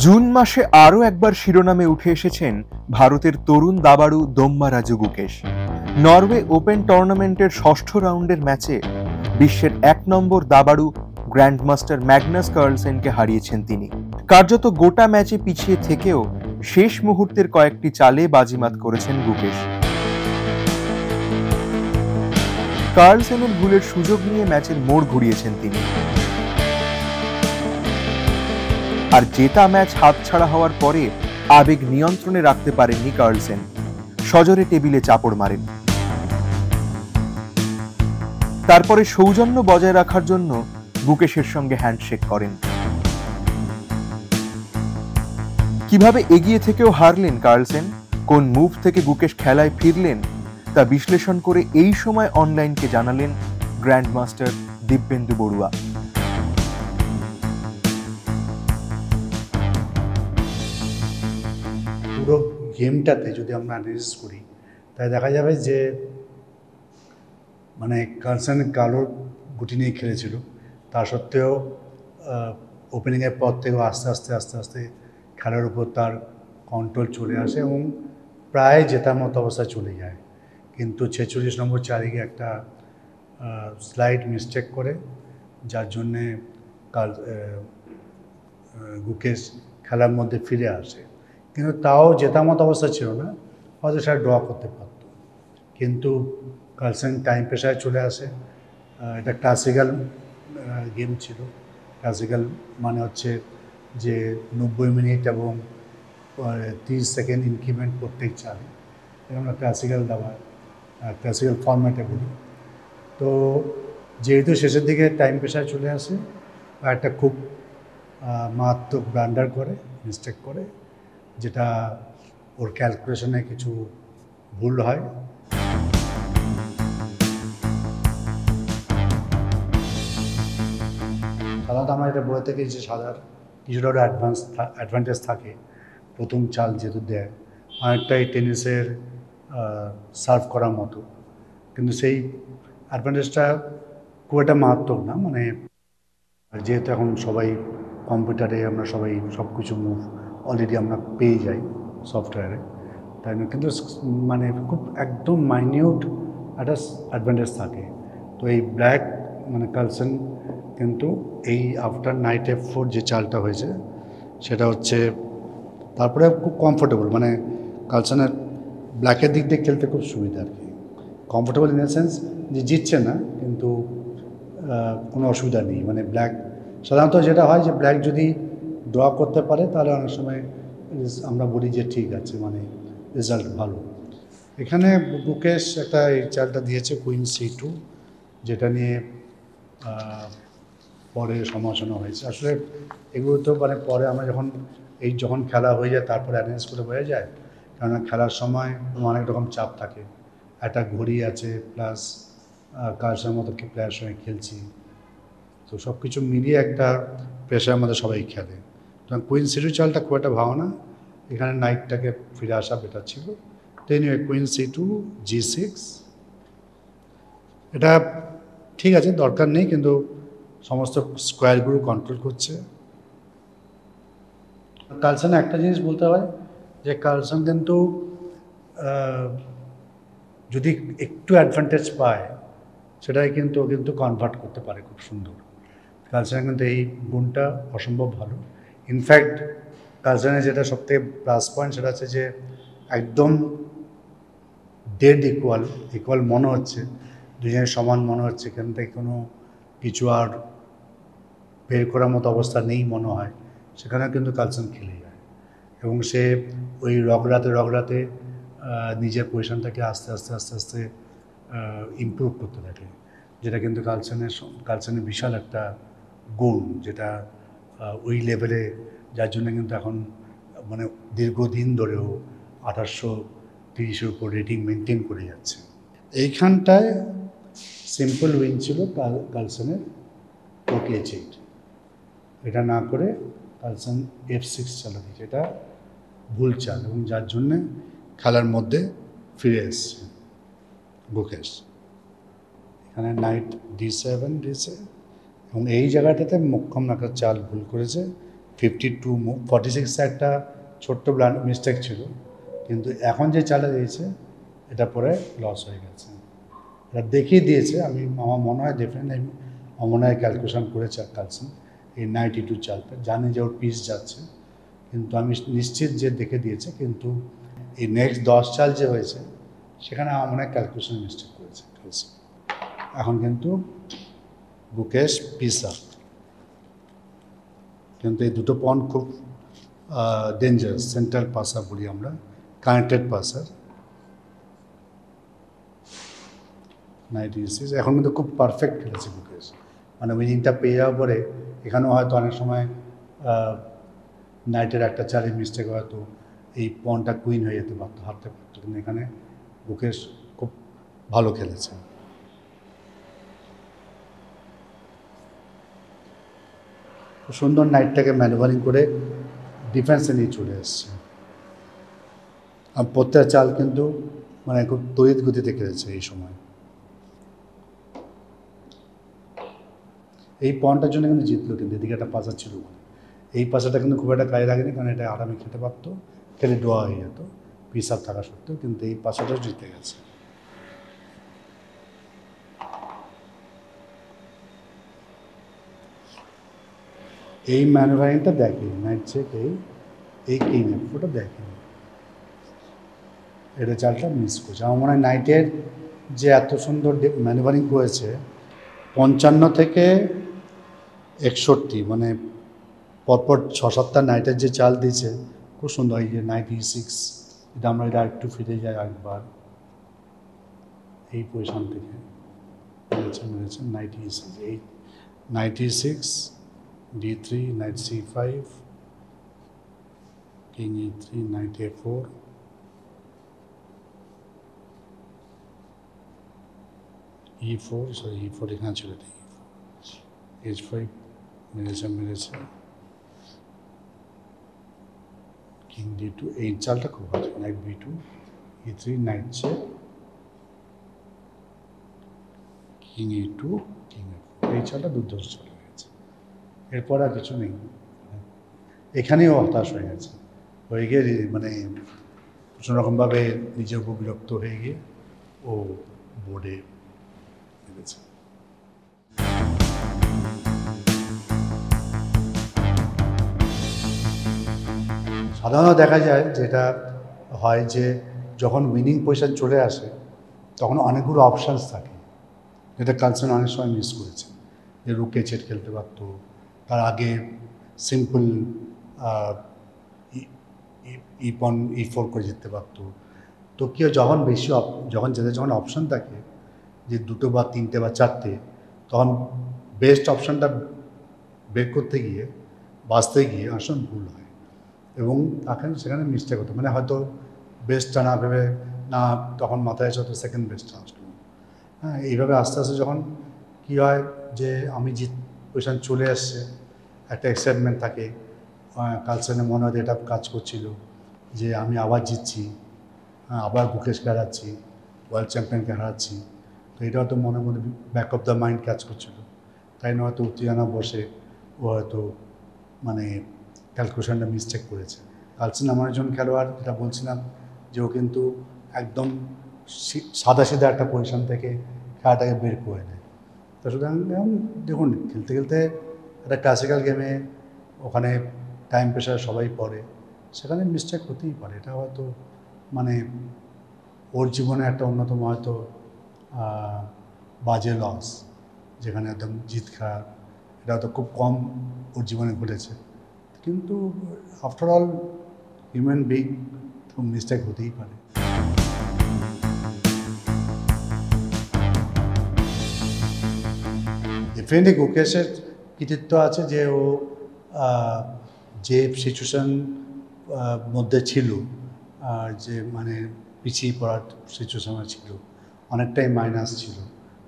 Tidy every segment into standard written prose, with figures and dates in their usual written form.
June মাসে আরও একবার শিরোনামে উঠে এসেছেন ভারতের তরুণ দাবাড়ু দম্মারাজু গুকেশ। নরওয়ে ওপেন টুর্নামেন্টের ষষ্ঠ রাউন্ডের ম্যাচে বিশ্বের ১ নম্বর দাবাড়ু গ্র্যান্ডমাস্টার ম্যাগনাস কার্লসেনকে হারিয়েছেন তিনি। কার্যত গোটা ম্যাচে পিছিয়ে থেকেও শেষ মুহূর্তের কয়েকটি চালে বাজিমাত করেছেন গুকেশ। কার্লসেনের ভুলের সুযোগ নিয়ে ম্যাচের মোড় ঘুরিয়েছেন তিনি। আর জেতা ম্যাচ হাতছাড়া হওয়ার পরে আবেগ নিয়ন্ত্রণে রাখতে পারেননি কার্লসেন, সজোরে টেবিলে চাপড় মারেন। তারপরে সৌজন্য বজায় রাখার জন্য গুকেশের সঙ্গে হ্যান্ডশেক করেন। কিভাবে এগিয়ে থেকেও হারলেন কার্লসেন, কোন মুভ থেকে গুকেশ খেলায় ফিরলেন তা বিশ্লেষণ করে এই সময় অনলাইনকে জানালেন গ্র্যান্ডমাস্টার দিব্যেন্দু বড়ুয়া। পুরো গেমটাতে যদি আমরা অ্যানালিসিস করি তাই দেখা যাবে যে মানে কার্লসেন কালোর গুটি নিয়ে খেলেছিল, তা সত্ত্বেও ওপেনিংয়ের পর থেকেও আস্তে আস্তে খেলার উপর তার কন্ট্রোল চলে আসে এবং প্রায় জেতার মতো অবস্থায় চলে যায়। কিন্তু 46 নম্বর চারে একটা স্লাইড মিস্টেক করে, যার জন্যে গুকেশ খেলার মধ্যে ফিরে আসে। কিন্তু তাও জেতার মতো অবস্থা ছিল না, হয়তো সেটা ড্র করতে পারত। কিন্তু কার্লসেন টাইম প্রেশারে চলে আসে। এটা ক্লাসিক্যাল গেম ছিল। ক্লাসিক্যাল মানে হচ্ছে যে 90 মিনিট এবং 30 সেকেন্ড ইনক্রিমেন্ট প্রত্যেক চালে, এটা আমরা ক্লাসিক্যাল দাবার ক্লাসিক্যাল ফরম্যাটে বলি। তো যেহেতু শেষের দিকে টাইম প্রেশারে চলে আসে, একটা খুব মারাত্মক ব্লান্ডার করে, মিস্টেক করে, যেটা ওর ক্যালকুলেশনে কিছু ভুল হয়। সাধারণত আমরা এটা বলে থাকি যে কিছুটা অ্যাডভান্টেজ থাকে প্রথম চাল যেহেতু দেয়, অনেকটাই টেনিসের সার্ভ করার মতো। কিন্তু সেই অ্যাডভান্টেজটা খুব একটা মারাত্মক না, মানে যেহেতু এখন সবাই কম্পিউটারে আমরা সবাই সব কিছু মুভ অলরেডি আমরা পেয়ে যাই সফটওয়্যারে, তাই না? কিন্তু মানে খুব একদম মাইনিউট একটা অ্যাডভান্টেজ থাকে। তো এই ব্ল্যাক মানে কার্লসেন কিন্তু এই আফটার নাইট F4 যে চালটা হয়েছে সেটা হচ্ছে তারপরে খুব কমফোর্টেবল, মানে কার্লসেনের ব্ল্যাকের দিক দিয়ে খেলতে খুব সুবিধা আর কি। কমফোর্টেবল ইন দ্য সেন্স যে জিতছে না, কিন্তু কোনো অসুবিধা নেই। মানে ব্ল্যাক সাধারণত যেটা হয় যে ব্ল্যাক যদি ড্র করতে পারে তাহলে অনেক সময় আমরা বলি যে ঠিক আছে, মানে রেজাল্ট ভালো। এখানে গুকেশ একটা এই চালটা দিয়েছে কুইন C2, যেটা নিয়ে পরে সমালোচনা হয়েছে। আসলে এগুলো তো মানে পরে আমরা যখন খেলা হয়ে যায় তারপরে অ্যানালাইজ করে বোঝা যায়, কেননা খেলার সময় অনেক রকম চাপ থাকে। একটা ঘড়ি আছে, প্লাস কার্লসেনের মতো প্লেয়ারের সঙ্গে খেলছি, তো সব কিছু মিলিয়ে একটা প্রেশারের মধ্যে সবাই খেলে। তো কুইন C2 চালটা খুব একটা ভালো না, এখানে নাইটটাকে ফিরে আসা বেটার ছিল। তো এনিওয়ে কুইন C2 G6, এটা ঠিক আছে, দরকার নেই, কিন্তু সমস্ত স্কোয়ারগুলো কন্ট্রোল করছে। কার্লসেন একটা জিনিস বলতে হয় যে কার্লসেন কিন্তু যদি একটু অ্যাডভান্টেজ পায় সেটাই কিন্তু কনভার্ট করতে পারে খুব সুন্দর। কার্লসেনের কিন্তু এই গুণটা অসম্ভব ভালো। ইনফ্যাক্ট কার্লসেনের যেটা সবথেকে প্লাস পয়েন্ট সেটা হচ্ছে যে একদম ডেড ইকুয়াল মনে হচ্ছে, দুজনের সমান মনে হচ্ছে, এখান থেকে কোনো কিছু আর বের করার মতো অবস্থা নেই মনে হয়, সেখানে কিন্তু কার্লসেন খেলে যায় এবং সে ওই রগড়াতে নিজের পজিশনটাকে আস্তে ইমপ্রুভ করতে থাকে, যেটা কিন্তু কার্লসেনের বিশাল একটা গুণ, যেটা ওই লেভেলে, যার জন্য কিন্তু এখন মানে দীর্ঘদিন ধরেও 1830-এর উপর রেটিং মেনটেন করে যাচ্ছে। এইখানটায় সিম্পল উইন ছিল কার্লসেনের, ওকে H8, এটা না করে কার্লসেন F6 চালা দিয়েছে, এটা ভুল চাল, এবং যার জন্যে খেলার মধ্যে ফিরে এসছে গুকেশ। এখানে নাইট D7 দিয়েছে এবং এই জায়গাটাতে মোক্ষম একটা চাল ভুল করেছে, 52 মুভ 46 একটা ছোট্ট মিস্টেক ছিল, কিন্তু এখন যে চালটা দিয়েছে এটা পরে লস হয়ে গেছে। এটা দেখিয়ে দিয়েছে, আমার মনে হয় ডেফিনেটলি আমার মনে হয় ক্যালকুলেশন করেছে কালসন এই 92 চালটা, জানি যে ওর পিস যাচ্ছে, কিন্তু আমি নিশ্চিত যে দেখে দিয়েছে। কিন্তু এই নেক্সট 10 চাল যে হয়েছে সেখানে আমার মনে হয় ক্যালকুলেশন মিস্টেক করেছে কালসন। এখন কিন্তু গুকেশ পিস আপ, কিন্তু এই দুটো পয়েন্ট খুব ডেঞ্জারাস, সেন্টার পাসার বলি আমরা, কানেক্টেড পাসার। 96 এখন কিন্তু খুব পারফেক্ট খেলেছে গুকেশ, মানে উইনিংটা পেয়ে যাওয়ার পরে এখানেও হয়তো অনেক সময় নাইটের একটা চালে মিস্টেক হয়তো এই পয়েন্টটা কুইন হয়ে যেতে পারতো, হারতে পারতো, কিন্তু এখানে গুকেশ খুব ভালো খেলেছে। খুব সুন্দর নাইটটাকে ম্যানুভারিং করে ডিফেন্সে নিয়ে চলে এসছে। আর প্রত্যেক চাল কিন্তু মানে খুব তড়িৎ গতিতে খেলেছে এই সময়। এই পয়েন্টটার জন্য কিন্তু জিতলো, কিন্তু এদিকে একটা পাশা ছিল, এই পাশাটা কিন্তু খুব একটা কাজে লাগেনি, কারণ এটা আরামে খেতে পারতো, খেলে ডোয়া হয়ে যেত পিস আপ থাকা সত্ত্বেও, কিন্তু এই পাশাটাও জিতে গেছে। এই ম্যানুভারিংটা দেখেনি, নাইট চেক এই কিং ওটা দেখেনি, এটা চালটা মিস করছে। আমার মনে হয় নাইটের যে এত সুন্দর ম্যানুভারিং করেছে 55 থেকে 61, মানে পরপর 6-7টা নাইটের যে চাল দিয়েছে খুব সুন্দর। এই যে 96, এটা আমরা এটা একটু ফিরে যাই একবার, এই পজিশন থেকে মেরেছে 96 D3 knight C5 king E3 knight A4 E4 sorry E4 এখানে ছিল, H5 মেরেছে কিং D2, এই চালটা খুব ভালো, knight B2 E3 knight check king E2 king A4, এই চালটা দুর্ধর্ষ চলে গেছে। এরপর আর কিছু নেই, এখানেও হতাশ হয়ে গেছে, হয়ে গিয়ে মানে ভীষণ রকমভাবে নিজের উপর বিরক্ত হয়ে গিয়ে ও বোর্ডে নেমেছে। সাধারণত দেখা যায় যেটা হয় যে যখন উইনিং পজিশন চলে আসে তখন অনেকগুলো অপশানস থাকে, যেটা কালসন অনেক সময় মিস করেছে, যে রুকে চেট খেলতে পারতো, তার আগে সিম্পল E1 E4 করে জিততে পারতো। তো কেউ যখন বেশি যখন অপশান থাকে যে দুটো বা তিনটে বা চারটে, তখন বেস্ট অপশানটা বের করতে গিয়ে বাঁচতে গিয়ে আসলে ভুল হয় এবং তাকে সেখানে মিস্টেক হতো, মানে হয়তো বেস্টটা না ভেবে না, তখন মাথায় এসে হয়তো সেকেন্ড বেস্টটা আসলো। হ্যাঁ, এইভাবে আস্তে আস্তে যখন কী হয় যে আমি পজিশন চলে আসছে, একটা এক্সাইটমেন্ট থাকে, কালসনে মনে হয় এটা কাজ করছিল যে আমি আবার জিতছি, আবার গুকেশকে হারাচ্ছি, ওয়ার্ল্ড চ্যাম্পিয়নকে হারাচ্ছি, তো এটা হয়তো মনে মনে ব্যাক অফ দ্য মাইন্ড কাজ করছিল, তাই না হয়তো উত্তেজনা বসে ও হয়তো মানে ক্যালকুলেশনটা মিস্টেক করেছে। কালসন আমার একজন খেলোয়াড়, যেটা বলছিলাম যে ও কিন্তু একদম সাদাসিধা একটা পজিশন থেকে খেলাটাকে বের করে নেয়। তো সুতরাং দেখুন, খেলতে খেলতে একটা ক্লাসিক্যাল গেমে ওখানে টাইম প্রেশার সবাই পড়ে, সেখানে মিস্টেক হতেই পারে, এটা হয়তো মানে ওর জীবনে একটা অন্যতম হয়তো বাজে লস, যেখানে একদম জিত খেলা, এটা হয়তো খুব কম ওর জীবনে ঘটেছে, কিন্তু আফটার অল হিউম্যান বিং, খুব মিস্টেক হতেই পারে। ডেফিনেটলি গুকেশের কৃতিত্ব আছে যে ও যে সিচুয়েশন মধ্যে ছিল, যে মানে পিছিয়ে পড়ার সিচুয়েশনে ছিল, অনেকটাই মাইনাস ছিল,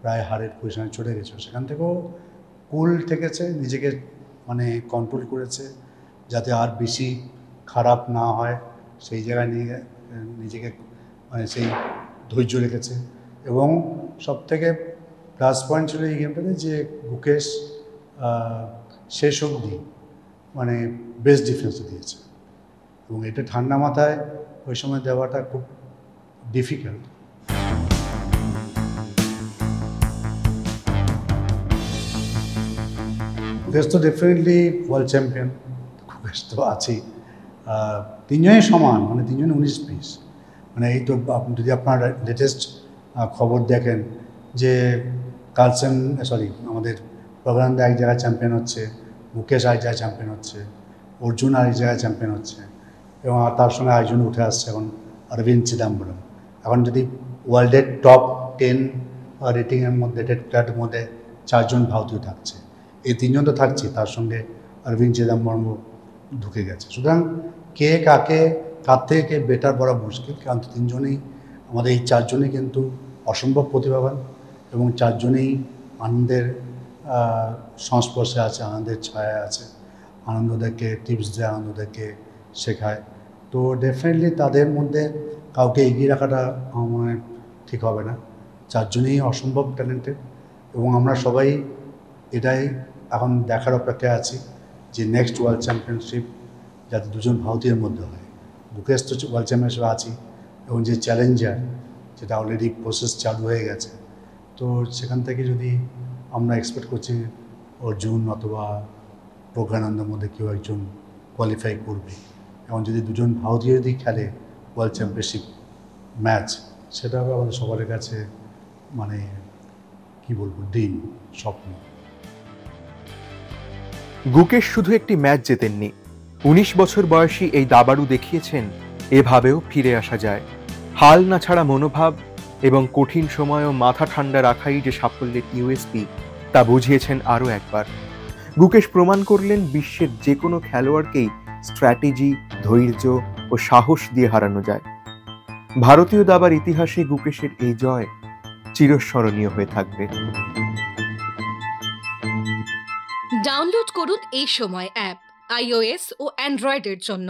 প্রায় হারের পজিশনে চলে গেছে, সেখান থেকেও কুল থেকেছে, নিজেকে মানে কন্ট্রোল করেছে যাতে আর বেশি খারাপ না হয়, সেই জায়গায় নিয়ে নিজেকে মানে সেই ধৈর্য রেখেছে। এবং সবথেকে প্লাস পয়েন্ট ছিল এই গেমটাতে যে গুকেশ শেষ অবধি মানে বেস্ট ডিফেন্সও দিয়েছে, এবং এটা ঠান্ডা মাথায় ওই সময় দেওয়াটা খুব ডিফিকাল্ট। গুকেশ তো ডেফিনেটলি ওয়ার্ল্ড চ্যাম্পিয়ন, গুকেশ তো আছেই। তিনজনই সমান, মানে তিনজনে 19 পিস। মানে এই তো যদি আপনার লেটেস্ট খবর দেখেন যে কালসেন আমাদের প্রজ্ঞানন্দা এক জায়গায় চ্যাম্পিয়ন হচ্ছে, মুকেশ আরেক জায়গায় চ্যাম্পিয়ন হচ্ছে, অর্জুন আরেক জায়গায় চ্যাম্পিয়ন হচ্ছে, এবং তার সঙ্গে আরেকজন উঠে আসছে এখন অরবিন্দ চিদাম্বরম। এখন যদি ওয়ার্ল্ডের টপ 10 রেটিংয়ের মধ্যে, টেট প্লেয়ারের মধ্যে 4 জন ভারতীয় থাকছে, এই 3 জন তো থাকছে, তার সঙ্গে অরবিন্দ চিদাম্বরম ঢুকে গেছে। সুতরাং কে কাকে কার থেকে কে বেটার বলা মুশকিল, কারণ 3 জনেই আমাদের এই 4 জনেই কিন্তু অসম্ভব প্রতিভাবান, এবং 4 জনেই আনন্দের সংস্পর্শে আছে, আনন্দের ছায়া আছে, আনন্দদেরকে টিপস দেয়, আনন্দদেরকে শেখায়। তো ডেফিনেটলি তাদের মধ্যে কাউকে এগিয়ে রাখাটা আমার মনে হয় ঠিক হবে না। 4 জনেই অসম্ভব ট্যালেন্টেড, এবং আমরা সবাই এটাই এখন দেখার অপেক্ষায় আছি যে নেক্সট ওয়ার্ল্ড চ্যাম্পিয়নশিপ যাতে 2 জন ভারতীয়ের মধ্যে হয়। গুকেশ তো ওয়ার্ল্ড চ্যাম্পিয়নশিপ আছি, এবং যে চ্যালেঞ্জার, যেটা অলরেডি প্রসেস চালু হয়ে গেছে, তো সেখান থেকে যদি আমরা এক্সপেক্ট করছি অর্জুন অথবা প্রজ্ঞানন্দের মধ্যে কেউ একজন কোয়ালিফাই করবে, এবং যদি 2 জন ভারতীয় যদি খেলে ওয়ার্ল্ড চ্যাম্পিয়নশিপ ম্যাচ, সেটা হবে আমাদের সবার কাছে মানে কি বলবো, ড্রিম, স্বপ্ন। গুকেশ শুধু একটি ম্যাচ জেতেননি, 19 বছর বয়সী এই দাবাড়ু দেখিয়েছেন এভাবেও ফিরে আসা যায়। হাল না ছাড়া মনোভাব এবং কঠিন সময়ও মাথা ঠান্ডা রাখাই যে সাফল্যের ইউএসপি, তা বুঝিয়েছেন আরও একবার। গুকেশ প্রমাণ করলেন বিশ্বের যে কোনো খেলোয়াড়কেই স্ট্র্যাটেজি, ধৈর্য ও সাহস দিয়ে হারানো যায়। ভারতীয় দাবার ইতিহাসে গুকেশের এই জয় চিরস্মরণীয় হয়ে থাকবে। ডাউনলোড করুন এই সময় অ্যাপ iOS ও অ্যান্ড্রয়েডের জন্য।